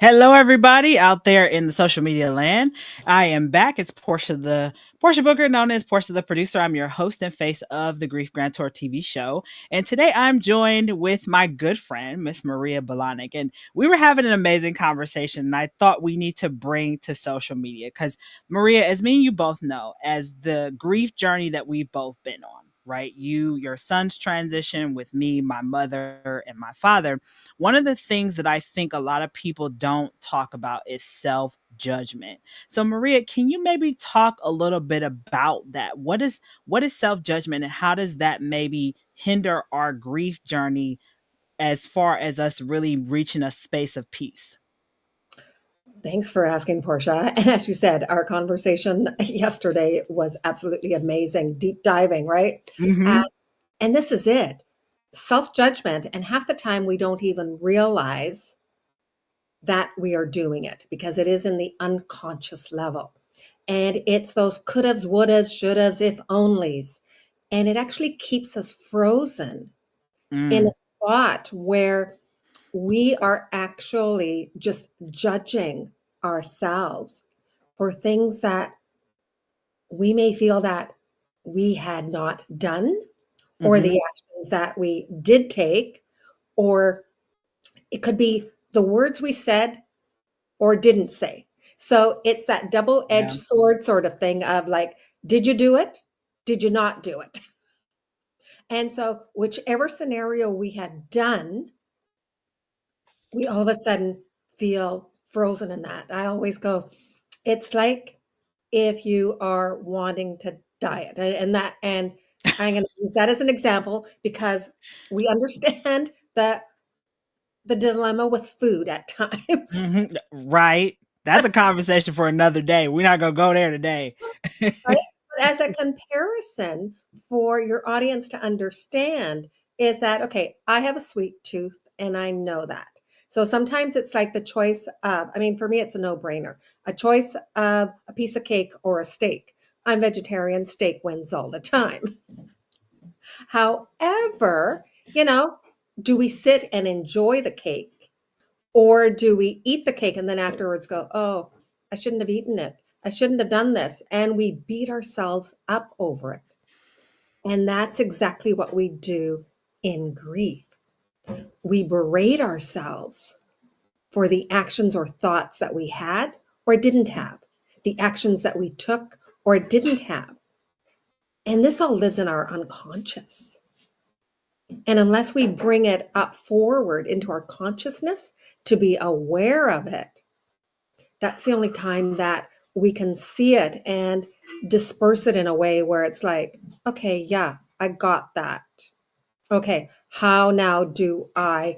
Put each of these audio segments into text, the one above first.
Hello, everybody out there in the social media land. I am back. It's Portia Booker, known as Portia the producer. I'm your host and face of the Grief Grantor TV show. And today I'm joined with my good friend, Miss Maria Belanic. And we were having an amazing conversation. And I thought we need to bring to social media because Maria, as me and you both know, as the grief journey that we've both been on, right? Your son's transition with me, my mother, and my father, one of the things that I think a lot of people don't talk about is self judgment. So Maria, can you maybe talk a little bit about that? What is self judgment and how does that maybe hinder our grief journey as far as us really reaching a space of peace? Thanks for asking, Portia. And as you said, our conversation yesterday was absolutely amazing, deep diving, right? Uh, Mhm. and this is it, self judgment. And half the time we don't even realize that we are doing it because it is in the unconscious level. And it's those could haves, would haves, should haves, if onlys. And it actually keeps us frozen in a Mm. spot where we are actually just judging ourselves for things that we may feel that we had not done, or Mhm. the actions that we did take, or it could be the words we said or didn't say. So it's that double-edged Yeah. sword sort of thing of like, did you do it? Did you not do it? And so whichever scenario we had done, we all of a sudden feel frozen in that. I always go, it's like if you are wanting to diet, and I'm going to use that as an example because we understand the dilemma with food at times, Mhm. Right. That's a conversation for another day. We're not gonna go there today. right? But as a comparison for your audience to understand is that, okay, I have a sweet tooth and I know that. So sometimes it's like the choice of, I mean, for me, it's a no brainer, a choice of a piece of cake or a steak. I'm vegetarian, steak wins all the time. However, you know, do we sit and enjoy the cake or do we eat the cake and then afterwards go, oh, I shouldn't have eaten it. I shouldn't have done this. And we beat ourselves up over it. And that's exactly what we do in grief. We berate ourselves for the actions or thoughts that we had or didn't have, the actions that we took or didn't have. And this all lives in our unconscious. And unless we bring it up forward into our consciousness to be aware of it, that's the only time that we can see it and disperse it in a way where it's like, okay, yeah, I got that. Okay, how now do I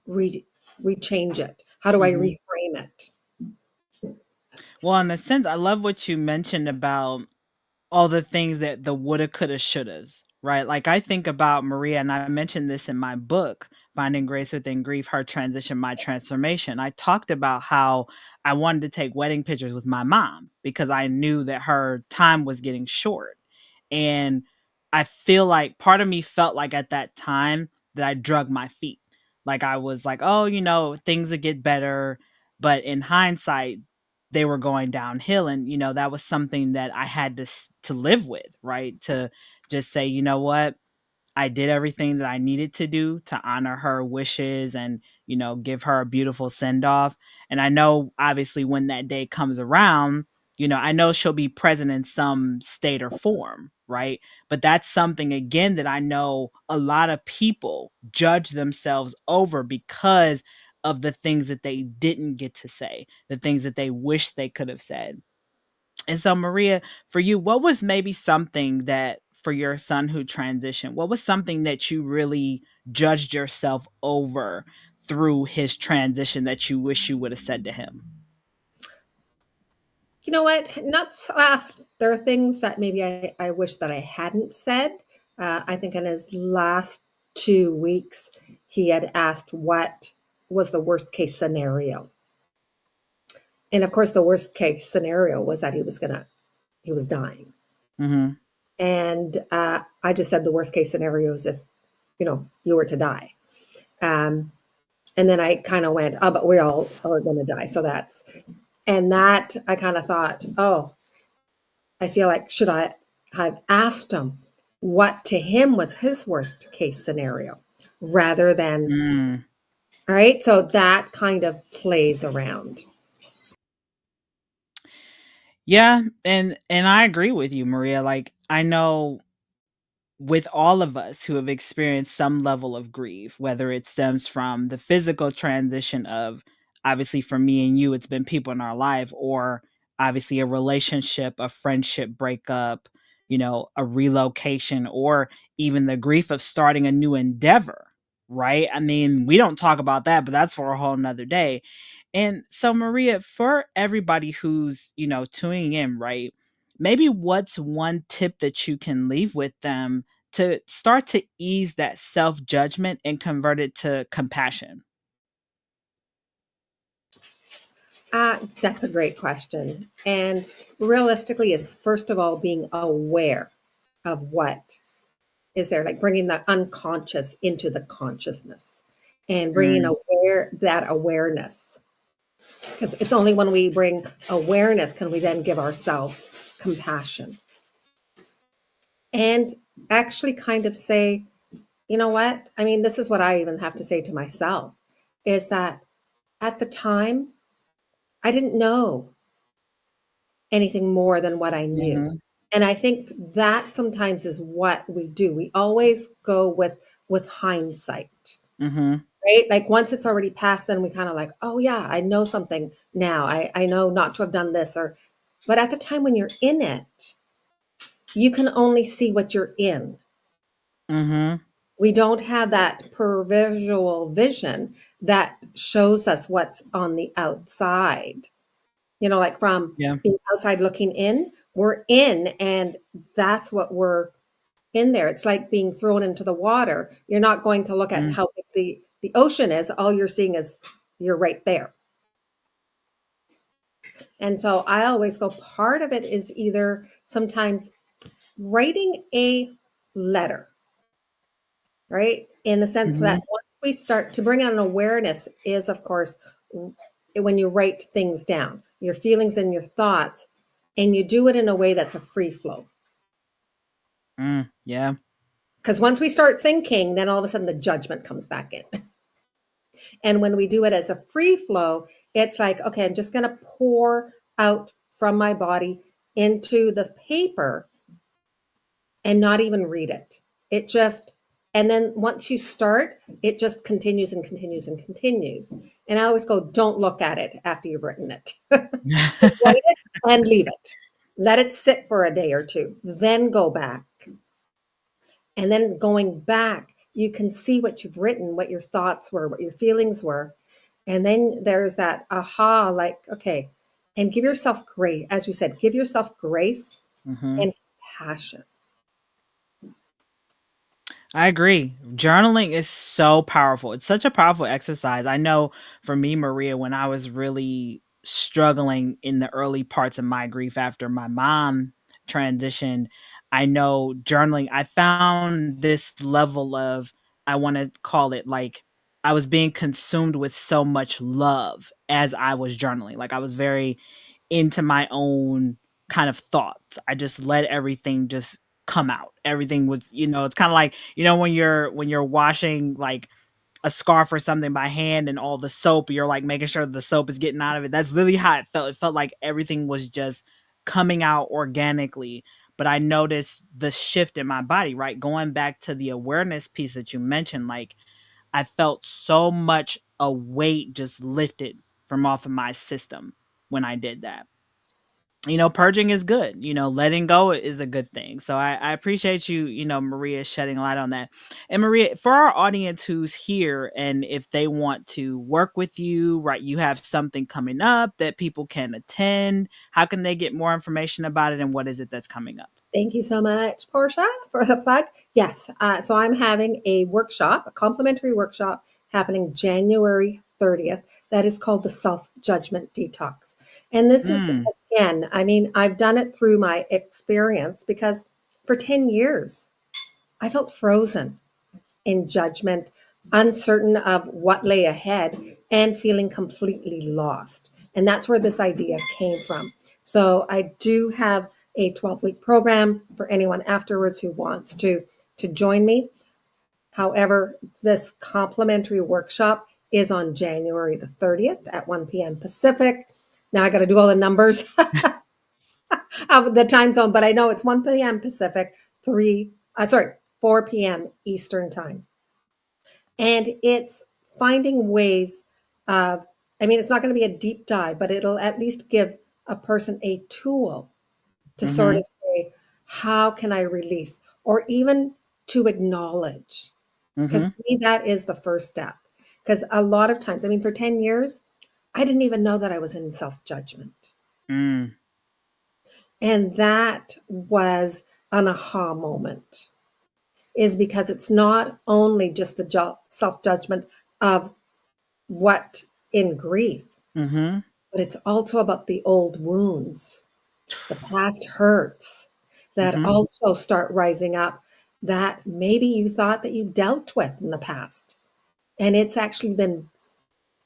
re rechange it? How do I Mhm. reframe it? Well, in a sense, I love what you mentioned about all the things that the woulda, coulda, shouldas, right? Like I think about Maria, and I mentioned this in my book, Finding Grace Within Grief, Her Transition, My Transformation. I talked about how I wanted to take wedding pictures with my mom because I knew that her time was getting short. And I feel like part of me felt like at that time that I drug my feet. Like I was like, oh, things would get better. But in hindsight, they were going downhill. And, that was something that I had to live with, right? To just say, you know what? I did everything that I needed to do to honor her wishes and, give her a beautiful send off. And I know obviously when that day comes around, I know she'll be present in some state or form, right? But that's something again that I know a lot of people judge themselves over because of the things that they didn't get to say, the things that they wish they could have said. And so, Maria, for you, what was maybe something that for your son who transitioned, what was something that you really judged yourself over through his transition that you wish you would have said to him? You know what? Not so, there are things that maybe I wish that I hadn't said. I think in his last 2 weeks, he had asked what was the worst case scenario. And of course, the worst case scenario was that he was dying. Mhm. And I just said the worst case scenario is if, you were to die. Um, And then I kind of went, oh, but we all are going to die. So that's, and that I kind of thought, oh, I feel like, should I have asked him what to him was his worst case scenario rather than, Mm. all right. So that kind of plays around. Yeah, and I agree with you, Maria. Like, I know with all of us who have experienced some level of grief, whether it stems from the physical transition of, obviously for me and you, it's been people in our life, or obviously a relationship, a friendship breakup, a relocation, or even the grief of starting a new endeavor, right? I mean, we don't talk about that, but that's for a whole nother day. And so, Maria, for everybody who's, tuning in, right? Maybe what's one tip that you can leave with them to start to ease that self judgment and convert it to compassion? That's a great question. And realistically, is first of all being aware of what is there, like bringing the unconscious into the consciousness and bringing Mm, aware that awareness. Because it's only when we bring awareness can we then give ourselves compassion and actually kind of say, you know what? I mean, this is what I even have to say to myself is that at the time, I didn't know anything more than what I knew. mhm, And I think that sometimes is what we do. We always go with hindsight, mhm, right? Like once it's already passed, then we kind of like, oh yeah, I know something now. I know not to have done this or but at the time when you're in it, you can only see what you're in. mhm. We don't have that pervisual vision that shows us what's on the outside. Like from Yeah. being outside looking in, we're in, and that's what we're in there. It's like being thrown into the water. You're not going to look at Mm, how big the ocean is. All you're seeing is you're right there. And so I always go, part of it is either sometimes writing a letter, right? In the sense mhm, that once we start to bring on awareness, is of course when you write things down, your feelings and your thoughts, and you do it in a way that's a free flow. yeah. Because once we start thinking, then all of a sudden the judgment comes back in. And when we do it as a free flow, it's like, okay, I'm just going to pour out from my body into the paper and not even read it. It just, and then once you start, it just continues and continues and continues. And I always go, don't look at it after you've written it. Just write it and leave it. Let it sit for a day or two, then go back. And then going back, you can see what you've written, what your thoughts were, what your feelings were. And then there's that aha, like, okay, and give yourself grace. As you said, give yourself grace Mhm. and compassion. I agree. Journaling is so powerful. It's such a powerful exercise. I know for me, Maria, when I was really struggling in the early parts of my grief after my mom transitioned, I know journaling, I found this level of, I want to call it like, I was being consumed with so much love as I was journaling. Like, I was very into my own kind of thoughts. I just let everything just come out. Everything was, it's kind of like, when you're washing like a scarf or something by hand and all the soap, you're like making sure the soap is getting out of it. That's literally how it felt. It felt like everything was just coming out organically. But I noticed the shift in my body, right? Going back to the awareness piece that you mentioned, like I felt so much a weight just lifted from off of my system when I did that. Purging is good. Letting go is a good thing. So I appreciate you, Maria, shedding light on that. And Maria, for our audience who's here and if they want to work with you, right, you have something coming up that people can attend. How can they get more information about it and what is it that's coming up? Thank you so much, Portia, for the plug. Yes, so I'm having a workshop, a complimentary workshop happening January 30th. That is called the Self Judgment Detox. And this is, Mm, again, I mean, I've done it through my experience because for 10 years, I felt frozen in judgment uncertain of what lay ahead, and feeling completely lost. And that's where this idea came from. So I do have a 12-week program for anyone afterwards who wants to join me. However, this complimentary workshop is on January the 30th at 1 p.m. Pacific. Now I got to do all the numbers of the time zone, but I know it's 1 p.m. Pacific, 4 p.m. Eastern time. And it's finding ways of, I mean, it's not going to be a deep dive, but it'll at least give a person a tool to sort Mm-hmm. of say, how can I release? Or even to acknowledge. Because Mm-hmm. to me, that is the first step. Because a lot of times, I mean, for 10 years, I didn't even know that I was in self judgment. Mm. And that was an aha moment, is because it's not only just the self judgment of what in grief, Mm-hmm. but it's also about the old wounds, the past hurts that Mm-hmm. also start rising up that maybe you thought that you dealt with in the past. And it's actually been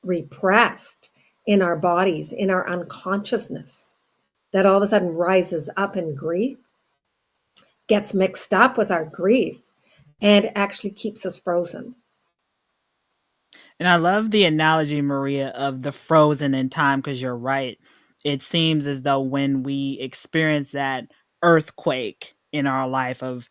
repressed in our bodies, in our unconsciousness, that all of a sudden rises up in grief, gets mixed up with our grief, and actually keeps us frozen. And I love the analogy, Maria, of the frozen in time, because you're right. It seems as though when we experience that earthquake in our life of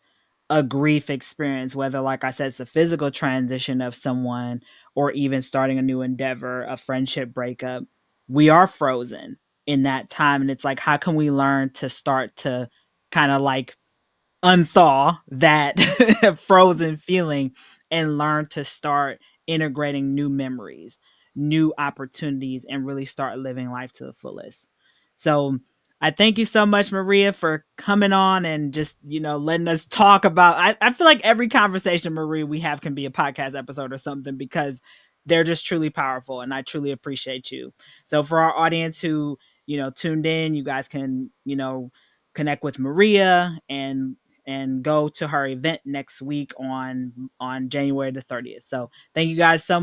a grief experience, whether, like I said, it's the physical transition of someone or even starting a new endeavor, a friendship breakup, we are frozen in that time. And it's like, how can we learn to start to kind of like unthaw that frozen feeling and learn to start integrating new memories, new opportunities, and really start living life to the fullest. So I thank you so much, Maria, for coming on and just, letting us talk about. I feel like every conversation, Maria, we have can be a podcast episode or something because they're just truly powerful. And I truly appreciate you. So for our audience who, tuned in, you guys can, connect with Maria and go to her event next week on January the 30th. So thank you guys so much.